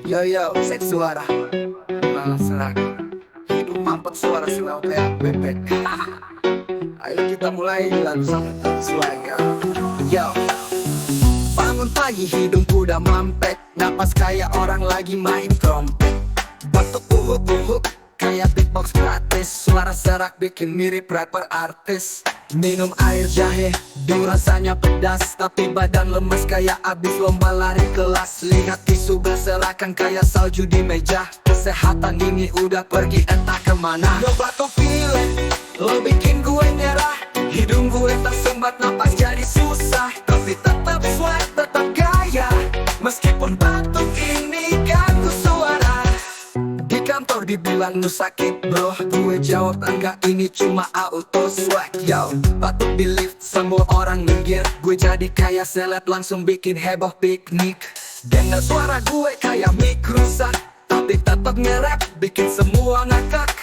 Yo yo, set suara malah serak. Hidup mampet suara silau kayak bebek. Ayo kita mulai langsung suara. Yo, bangun pagi hidungku udah mampet. Napas kayak orang lagi main trompet. Batuk uhuk-uhuk kayak beatbox gratis. Suara serak bikin mirip rapper artis. Minum air jahe, rasanya pedas. Tapi badan lemes kayak abis lomba lari kelas. Lihat tisu berserakan kayak salju di meja. Kesehatan ini udah pergi entah kemana. Lo batuk pilek, lo bikin gue nyerah. Hidung gue tersumbat, napas jadi susah. Tapi tetap swag, tetap gaya. Meskipun batuk ini ganggu suara. Di kantor dibilang lu sakit bro, gue jawab enggak, ini cuma auto swag. Yo, batuk di lift semua orang minggir. Gue jadi kayak seleb langsung bikin heboh piknik. Denger suara gue kayak mic rusak, tapi tetap nge-rap bikin semua ngakak.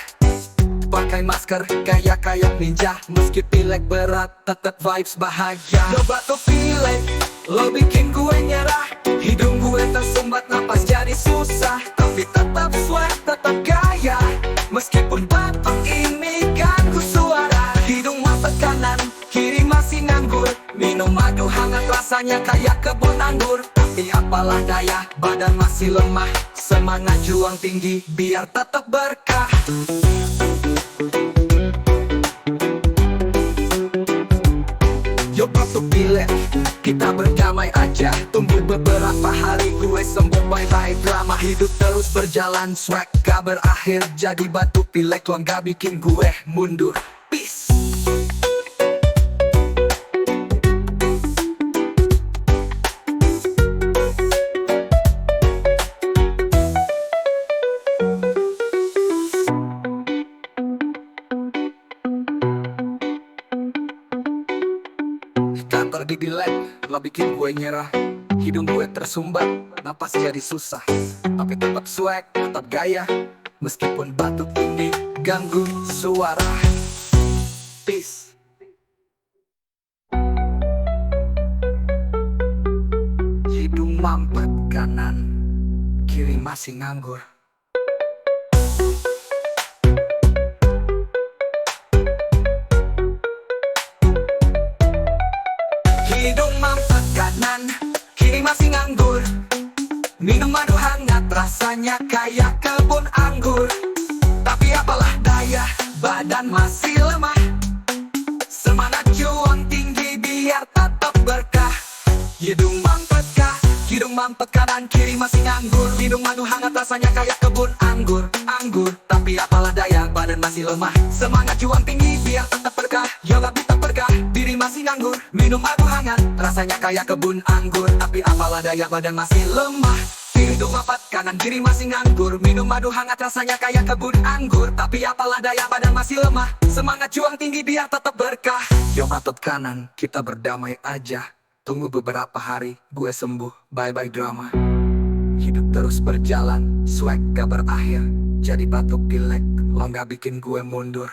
Pakai masker kayak ninja, meski pilek berat tetap vibes bahagia. Lo batuk pilek, lo bikin gue nyerah. Hidung gue tersumbat, napas jadi susah. Tapi tetap swag, tetap gaya. Meskipun batuk ini ganggu suara. Hidung mampet kanan, kiri masih nganggur. Minum madu hangat rasanya kayak kebun anggur. Tapi apalah daya, badan masih lemah. Semangat juang tinggi biar tetap berkah. Yo batuk pilek, kita berdamai aja. Tunggu beberapa hari gue sembuh, bye-bye drama. Hidup terus berjalan, swag gak berakhir. Jadi batuk pilek lo gak bikin gue mundur. Peace. Kantor dibilek, lo bikin gue nyerah. Hidung gue tersumbat, napas jadi susah. Tapi tetap swag, tetap gaya. Meskipun batuk ini ganggu suara. Peace. Hidung mampet kanan, kiri masih nganggur. Hidung mampet kanan, kiri masih nganggur. Minum madu hangat rasanya kayak kebun anggur. Tapi apalah daya, badan masih lemah. Semangat juang tinggi biar tetap berkah. Hidung mampet kanan, kiri masih nganggur. Minum madu hangat rasanya kayak kebun anggur. Tapi apalah daya, badan masih lemah. Semangat juang tinggi biar tetap berkah. Yo gak bisa berkah, diri masih nganggur. Minum madu hangat rasanya kayak kebun anggur. Tapi apalah daya, badan masih lemah. Hidung mampet kanan, kiri masih nganggur. Minum madu hangat rasanya kayak kebun anggur. Tapi apalah daya, badan masih lemah. Semangat juang tinggi biar tetap berkah. Yo batuk kanan, kita berdamai aja. Tunggu beberapa hari, gue sembuh, bye-bye drama. Hidup terus berjalan, swag gak berakhir. Jadi batuk pilek, lo gak bikin gue mundur.